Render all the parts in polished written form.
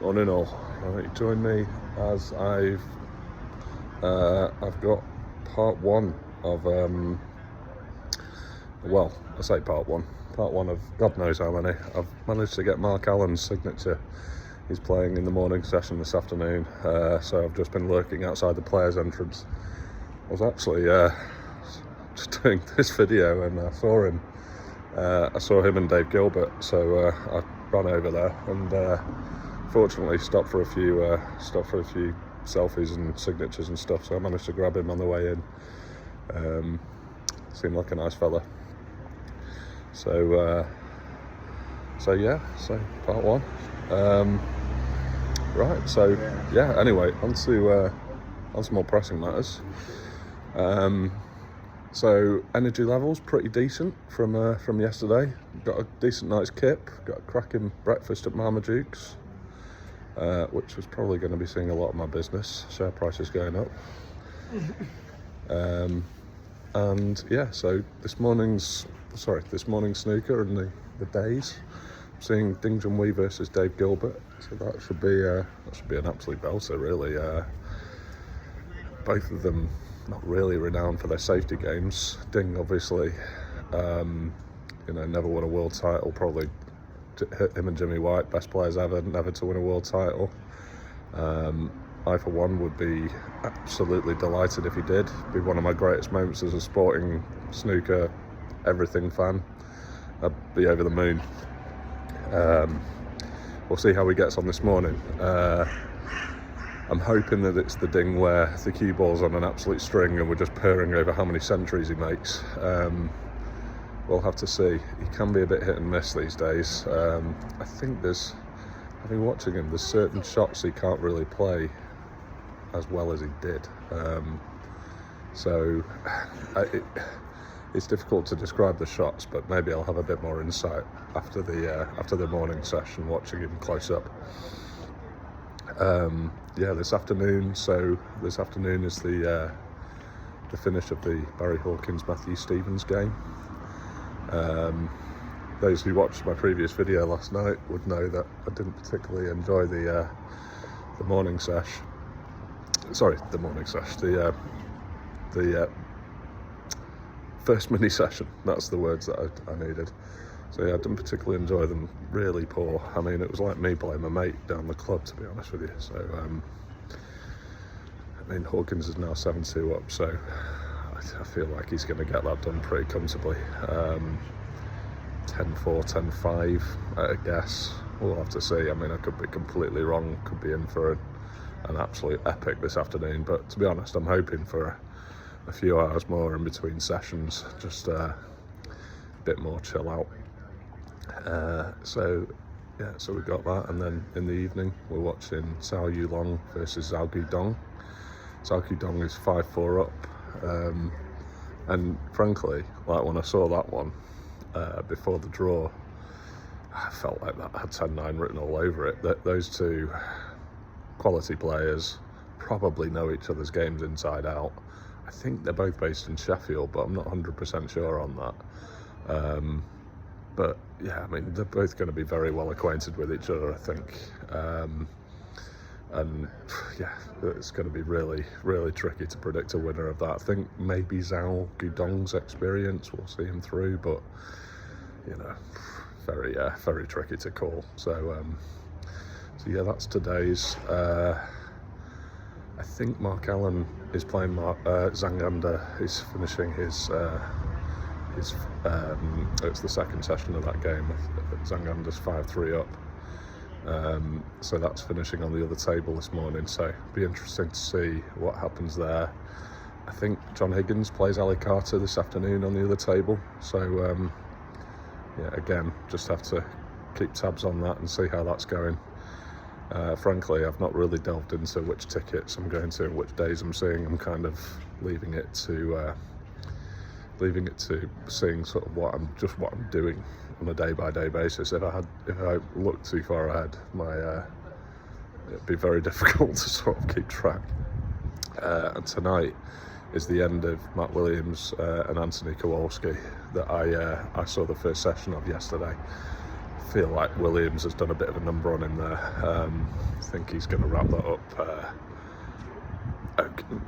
Morning all. Right, join me as I've got part one of I say part one of God knows how many. I've managed to get Mark Allen's signature. He's playing in the morning session this afternoon, so I've just been lurking outside the players' entrance. I was actually just doing this video and I saw him. I saw him and Dave Gilbert, so I ran over there and fortunately stopped for a few selfies and signatures and stuff. So I managed to grab him on the way in. Seemed like a nice fella. So part one. Right. So yeah. Anyway, on to more pressing matters. So energy levels pretty decent from yesterday. Got a decent night's kip. Got a cracking breakfast at Marmaduke's, which was probably going to be seeing a lot of my business. Share prices going up. And yeah, so this morning's snooker and the days. I'm seeing Ding Junhui versus Dave Gilbert. So that should be an absolute belter, really. Both of them not really renowned for their safety games. Ding, obviously, never won a world title. Probably him and Jimmy White, best players ever, never to win a world title. I, for one, would be absolutely delighted if he did. It'd be one of my greatest moments as a sporting snooker everything fan. I'd be over the moon. We'll see how he gets on this morning. I'm hoping that it's the Ding where the cue ball's on an absolute string and we're just purring over how many centuries he makes. We'll have to see. He can be a bit hit and miss these days. I think I've been watching him, there's certain shots he can't really play as well as he did. It's difficult to describe the shots, but maybe I'll have a bit more insight after the morning session, watching him close up. This afternoon. So this afternoon is the finish of the Barry Hawkins-Matthew Stevens game. Those who watched my previous video last night would know that I didn't particularly enjoy the morning sesh. Sorry, the morning sesh. The first mini session. That's the words that I needed. So yeah, I didn't particularly enjoy them. Really poor. I mean, it was like me playing my mate down the club, to be honest with you. So Hawkins is now 7-2 up, so I feel like he's going to get that done pretty comfortably. 10-4, 10-5 at a guess. We'll have to see. I mean, I could be completely wrong. Could be in for an absolute epic this afternoon. But to be honest, I'm hoping for a few hours more in between sessions. Just a bit more chill out. So we got that, and then in the evening we're watching Zhao Yulong versus Zhao Guidong. Zhao Guidong is 5-4 up, and frankly, like when I saw that one before the draw, I felt like that had 10-9 written all over it. Those two quality players probably know each other's games inside out. I think they're both based in Sheffield, but I'm not 100% sure on that. But yeah, I mean, they're both going to be very well acquainted with each other, I think. And yeah, it's going to be really, really tricky to predict a winner of that. I think maybe Zhao Guidong's experience will see him through, but very, very tricky to call. So yeah, that's today's. I think Mark Allen is playing Zhang. He's finishing his. It's the second session of that game. Zhang Ander's 5-3 up. So that's finishing on the other table this morning. So it'll be interesting to see what happens there. I think John Higgins plays Ali Carter this afternoon on the other table. So again, just have to keep tabs on that and see how that's going. Frankly, I've not really delved into which tickets I'm going to and which days I'm seeing. I'm kind of leaving it to seeing sort of what I'm doing on a day-by-day basis. If I looked too far ahead, it'd be very difficult to sort of keep track. And tonight is the end of Matt Williams and Anthony Kowalski that I saw the first session of yesterday. feel like Williams has done a bit of a number on him there. I think he's going to wrap that up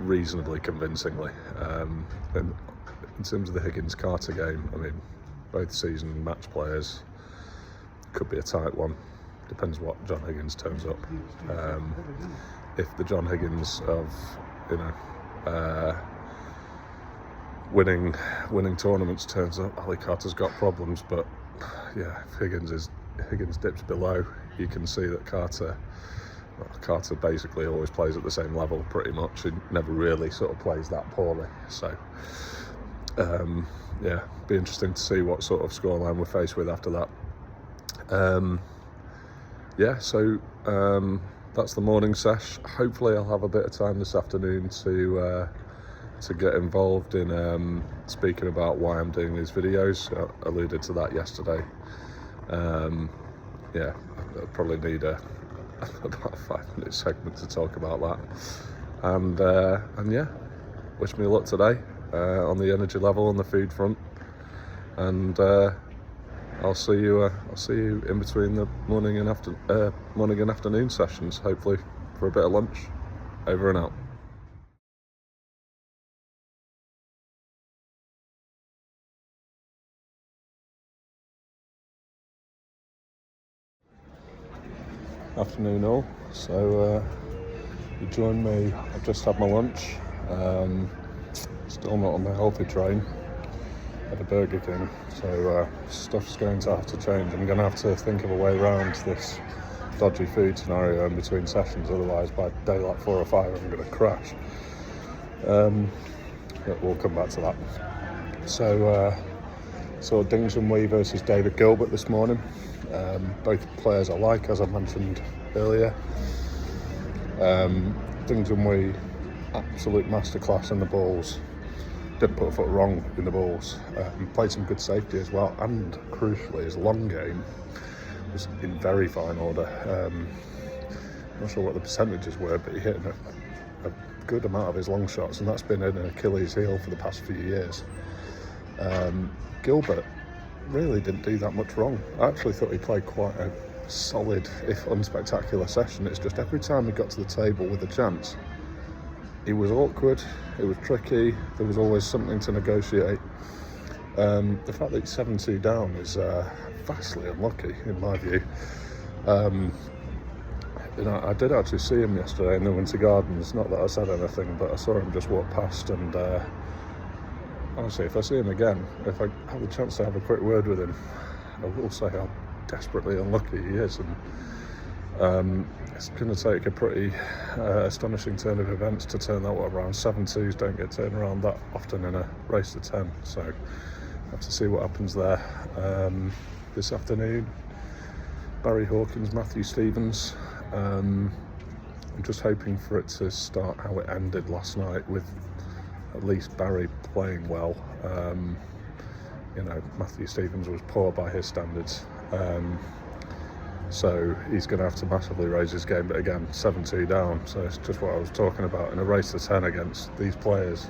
reasonably convincingly. And in terms of the Higgins-Carter game, I mean, both season match players, could be a tight one. Depends what John Higgins turns up. If the John Higgins of, you know, winning tournaments turns up, Ali Carter's got problems. But yeah, if Higgins dips below, you can see that Carter basically always plays at the same level pretty much. He never really sort of plays that poorly. So yeah, be interesting to see what sort of scoreline we're faced with after that. Yeah, so that's the morning sesh. Hopefully I'll have a bit of time this afternoon to get involved in speaking about why I'm doing these videos. I alluded to that yesterday. Yeah, I'll probably need about a 5-minute segment to talk about that. And yeah, wish me luck today on the energy level on the food front. And I'll see you in between the morning and afternoon sessions, hopefully for a bit of lunch. Over and out. Afternoon all. So you join me. I've just had my lunch. Still not on the healthy train. At a Burger King, so stuff's going to have to change. I'm going to have to think of a way around this dodgy food scenario in between sessions, otherwise by day like 4 or 5 I'm going to crash. But we'll come back to that. So saw Ding Junhui versus David Gilbert this morning. Both players I like, as I mentioned earlier. Ding Junhui, absolute masterclass in the balls. Didn't put a foot wrong in the balls. Played some good safety as well, and crucially his long game was in very fine order. I'm not sure what the percentages were, but he hit a good amount of his long shots, and that's been an Achilles heel for the past few years. Gilbert really didn't do that much wrong. I actually thought he played quite a solid, if unspectacular session. It's just every time he got to the table with a chance, it was awkward, it was tricky, there was always something to negotiate. The fact that he's 7-2 down is vastly unlucky, in my view. You know, I did actually see him yesterday in the Winter Gardens, not that I said anything, but I saw him just walk past, and honestly, if I see him again, if I have the chance to have a quick word with him, I will say how desperately unlucky he is. And it's going to take a pretty astonishing turn of events to turn that one around. 7-2s don't get turned around that often in a race to 10, so have to see what happens there. This afternoon, Barry Hawkins, Matthew Stevens. I'm just hoping for it to start how it ended last night, with at least Barry playing well. You know, Matthew Stevens was poor by his standards. So he's going to have to massively raise his game, but again, 7-2 down, so it's just what I was talking about. In a race to 10 against these players,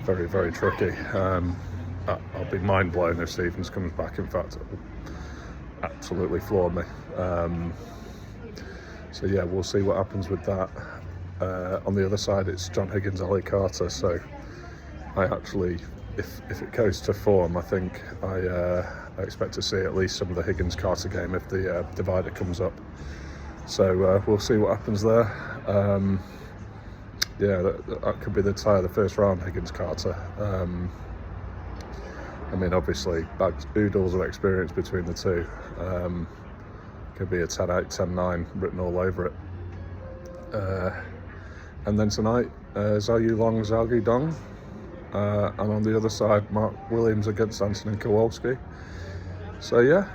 very, very tricky. I'll be mind blown if Stevens comes back. In fact, it will absolutely floor me. So yeah, we'll see what happens with that. On the other side, it's John Higgins, Ali Carter, so I actually, if it goes to form, I think I expect to see at least some of the Higgins-Carter game if the divider comes up. So we'll see what happens there. Yeah, that could be the tie of the first round, Higgins-Carter. I mean, obviously, bags oodles of experience between the two. Could be a 10-8, 10-9 written all over it. And then tonight, Zhao Yulong, Zhao Dong. And on the other side, Mark Williams against Antonin Kowalski. So yeah,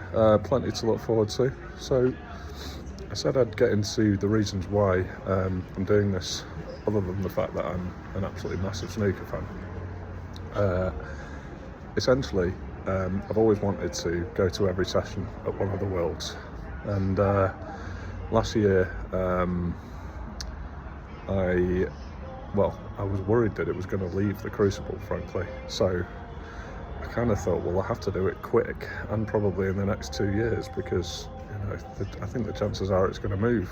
plenty to look forward to. So I said I'd get into the reasons why I'm doing this, other than the fact that I'm an absolutely massive snooker fan. Essentially, I've always wanted to go to every session at one of the Worlds. And last year, I was worried that it was going to leave the Crucible, frankly. So I kind of thought, well, I have to do it quick and probably in the next 2 years, because I think the chances are it's going to move.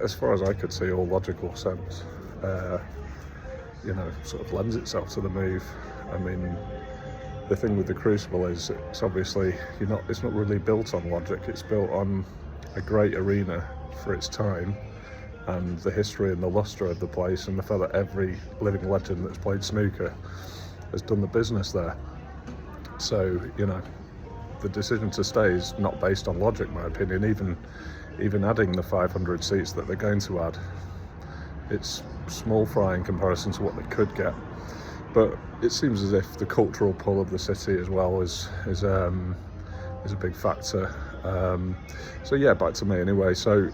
As far as I could see, all logical sense, sort of lends itself to the move. I mean, the thing with the Crucible is it's obviously it's not really built on logic. It's built on a great arena for its time and the history and the lustre of the place, and the fact that every living legend that's played snooker has done the business there. So the decision to stay is not based on logic, in my opinion. Even adding the 500 seats that they're going to add, it's small fry in comparison to what they could get. But it seems as if the cultural pull of the city as well is a big factor. So yeah, back to me anyway. So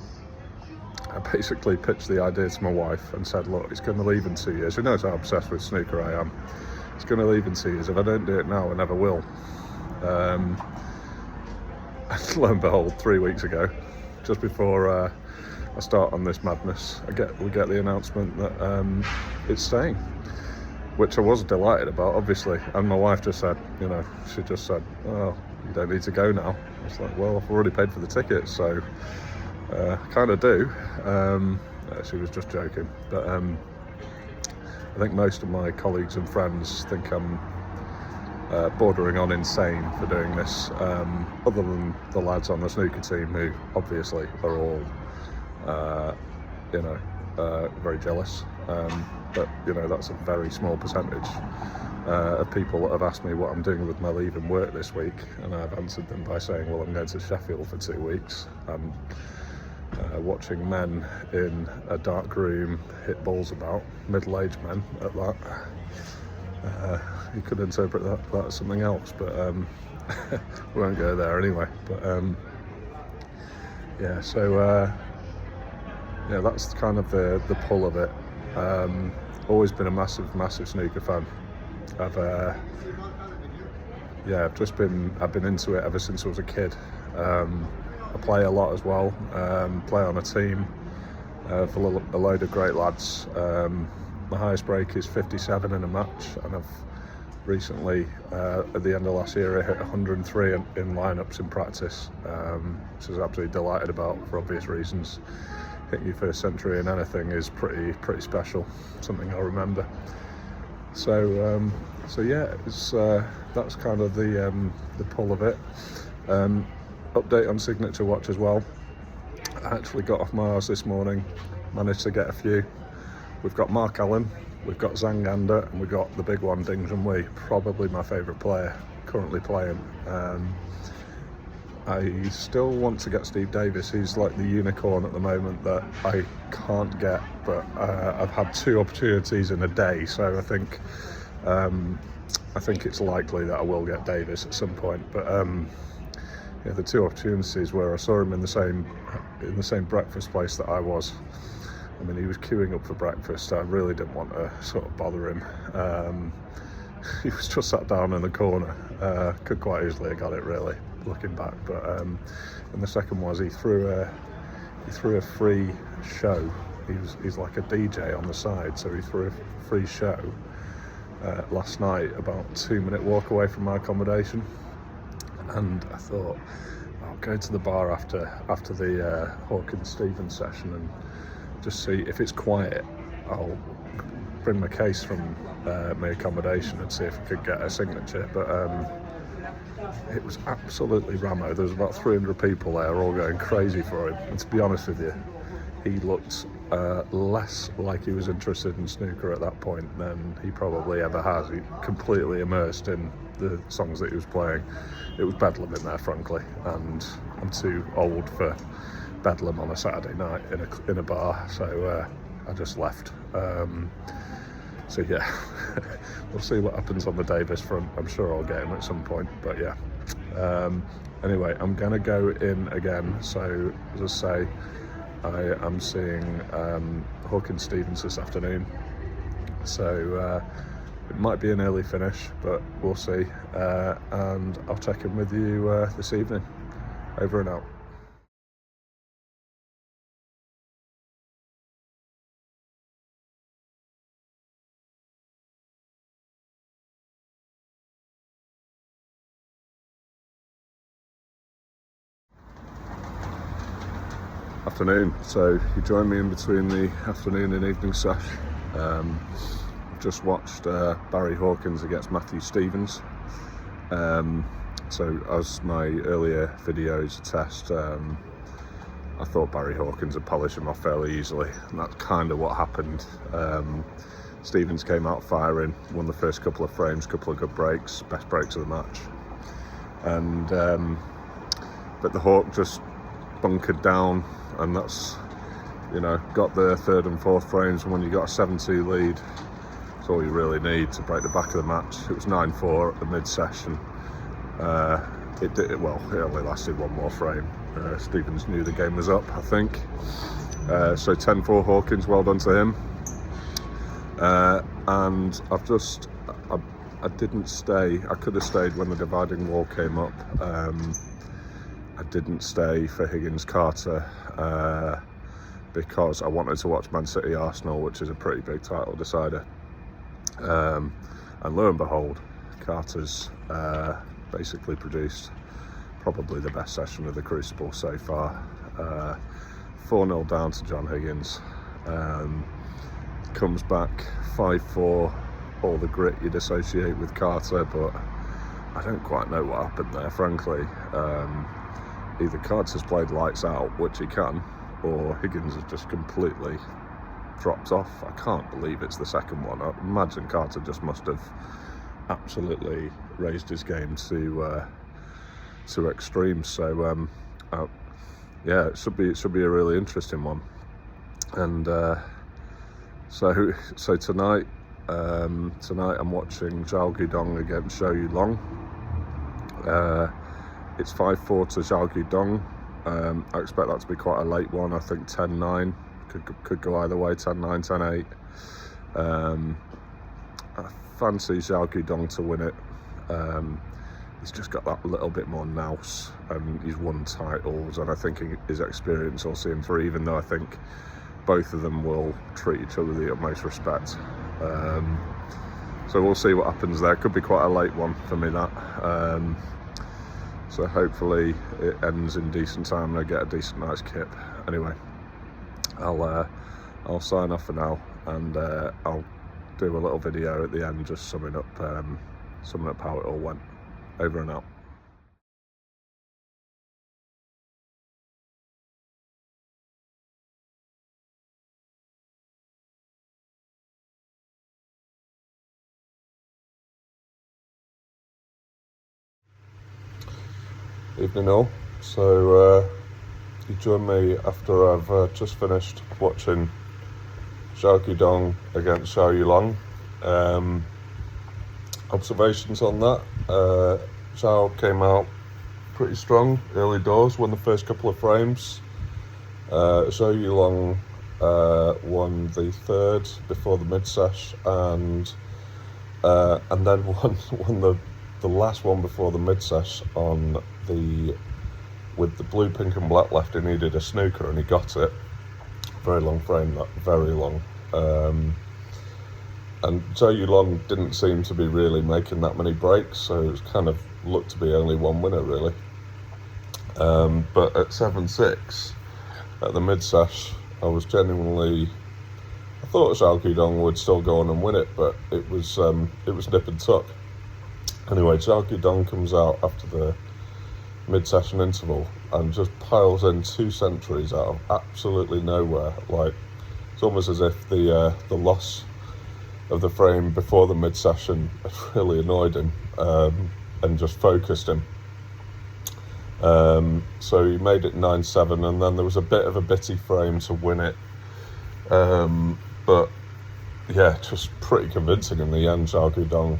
I basically pitched the idea to my wife and said, look, it's going to leave in 2 years. Who knows how obsessed with snooker I am? It's going to leave in 2 years. If I don't do it now, I never will. And lo and behold, 3 weeks ago, just before I start on this madness, we get the announcement that it's staying, which I was delighted about, obviously. And my wife just said, she just said, oh, you don't need to go now. I was like, well, I've already paid for the tickets, so I kind of do. She was just joking, but I think most of my colleagues and friends think I'm bordering on insane for doing this, other than the lads on the snooker team, who obviously are all very jealous, but that's a very small percentage of people that have asked me what I'm doing with my leave and work this week, and I've answered them by saying, well, I'm going to Sheffield for 2 weeks and watching men in a dark room hit balls about, middle-aged men at that. You could interpret that as something else, but we won't go there anyway. But that's kind of the pull of it. Always been a massive snooker fan. I've been into it ever since I was a kid. I play a lot as well, play on a team for a load of great lads. My highest break is 57 in a match, and I've recently, at the end of last year, I hit 103 in lineups in practice, which I was absolutely delighted about for obvious reasons. Hitting your first century in anything is pretty special, something I'll remember. So yeah, that's kind of the pull of it. Update on signature watch as well. I actually got off my arse this morning, managed to get a few. We've got Mark Allen, we've got Zangander, and we've got the big one, Ding Junhui, probably my favourite player currently playing. I still want to get Steve Davis. He's like the unicorn at the moment that I can't get, but I've had 2 opportunities in a day, so I think it's likely that I will get Davis at some point. But the 2 opportunities where I saw him in the same breakfast place that I was. I mean, he was queuing up for breakfast. I really didn't want to sort of bother him. He was just sat down in the corner. Could quite easily have got it, really, looking back. But and the second was he threw a free show. He's like a DJ on the side, so he threw a free show last night, about a 2-minute walk away from my accommodation. And I thought, I'll go to the bar after the Hawkins-Stevens session and just see if it's quiet. I'll bring my case from my accommodation and see if I could get a signature. But it was absolutely rammo. There was about 300 people there, all going crazy for him. And to be honest with you, he looked less like he was interested in snooker at that point than he probably ever has. He completely immersed in the songs that he was playing. It was bedlam in there, frankly, and I'm too old for bedlam on a Saturday night in a bar, so I just left. So yeah, we'll see what happens on the Davis front. I'm sure I'll get him at some point, but yeah. Anyway, I'm gonna go in again. So as I say, I am seeing Hawkins-Stevens this afternoon. So it might be an early finish, but we'll see. And I'll check in with you this evening. Over and out. afternoon. So you join me in between the afternoon and evening sesh. Just watched Barry Hawkins against Matthew Stevens. So as my earlier videos attest, I thought Barry Hawkins would polish him off fairly easily, and that's kind of what happened. Stevens came out firing, won the first couple of frames, couple of good breaks, best breaks of the match, and but the Hawk just bunkered down, and that's, you know, got the third and fourth frames, and when you got a 7-2 lead, that's all you really need to break the back of the match. It was 9-4 at the mid-session. It only lasted one more frame. Stevens knew the game was up, I think. So 10-4 Hawkins, well done to him. And I didn't stay. I could have stayed when the dividing wall came up. I didn't stay for Higgins-Carter because I wanted to watch Man City Arsenal, which is a pretty big title decider. And lo and behold, Carter's basically produced probably the best session of the Crucible so far. 4-0 down to John Higgins. Comes back 5-4, all the grit you'd associate with Carter, but I don't quite know what happened there, frankly. Either Carter's played lights out, which he can, or Higgins has just completely dropped off. I can't believe it's the second one. I imagine Carter just must have absolutely raised his game to extremes. So yeah, it should be a really interesting one. And so tonight I'm watching Zhao Guidong against Zhou Yulong. It's 5-4 to Zhao Guidong. I expect that to be quite a late one. I think 10-9 could go either way. 10-9, 10-8. I fancy Zhao Guidong to win it. He's just got that little bit more nous, and he's won titles, and I think his experience will see him through, even though I think both of them will treat each other with the utmost respect. So we'll see what happens there. Could be quite a late one for me, that. So hopefully it ends in decent time and I get a decent night's kip. Anyway, I'll sign off for now, and I'll do a little video at the end just summing up how it all went. Over and out. Evening all. So you join me after I've just finished watching Zhao Guidong against Zhou Yulong. Observations on that. Zhao came out pretty strong early doors, won the first couple of frames. Zhou Yulong won the third before the mid-sesh, and then won the last one before the mid-sesh with the blue, pink and black left. He needed a snooker and he got it. Very long frame, that, very long. And Zhou Yulong didn't seem to be really making that many breaks, so it was kind of looked to be only one winner really. But at 7-6 at the mid-sesh, I thought Zhao Guidong would still go on and win it, but it was nip and tuck. Anyway, Zhao Guidong comes out after the mid-session interval and just piles in 2 centuries out of absolutely nowhere. Like, it's almost as if the loss of the frame before the mid-session had really annoyed him and just focused him. So he made it 9-7, and then there was a bit of a bitty frame to win it. But yeah, just pretty convincing in the end, Zhao Guidong.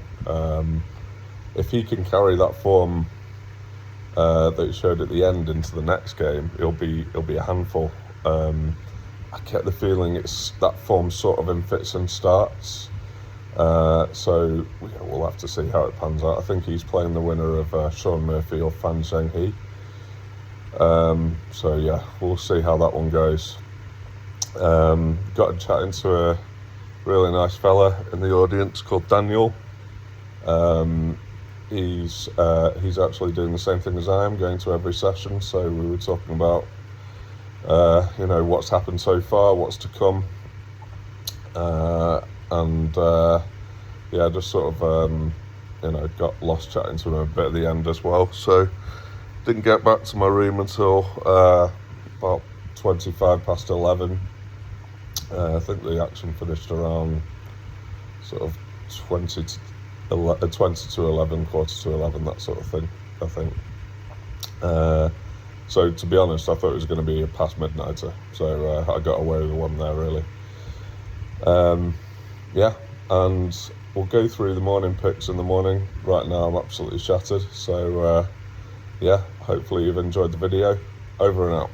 If he can carry that form that he showed at the end into the next game, he'll be a handful. I get the feeling it's that form sort of in fits and starts. So yeah, we'll have to see how it pans out. I think he's playing the winner of Sean Murphy or Fan Zhenghe. So yeah, we'll see how that one goes. Got chatting to a really nice fella in the audience called Daniel. He's actually doing the same thing as I am, going to every session. So we were talking about you know, what's happened so far, what's to come, and yeah, just sort of you know, got lost chatting to him a bit at the end as well. So didn't get back to my room until about 25 past 11. I think the action finished around sort of 20 to 11, quarter to 11, that sort of thing, I think. So to be honest, I thought it was going to be a past midnighter, so I got away with the one there, really. Yeah, and we'll go through the morning picks in the morning. Right now I'm absolutely shattered, so yeah, hopefully you've enjoyed the video. Over and out.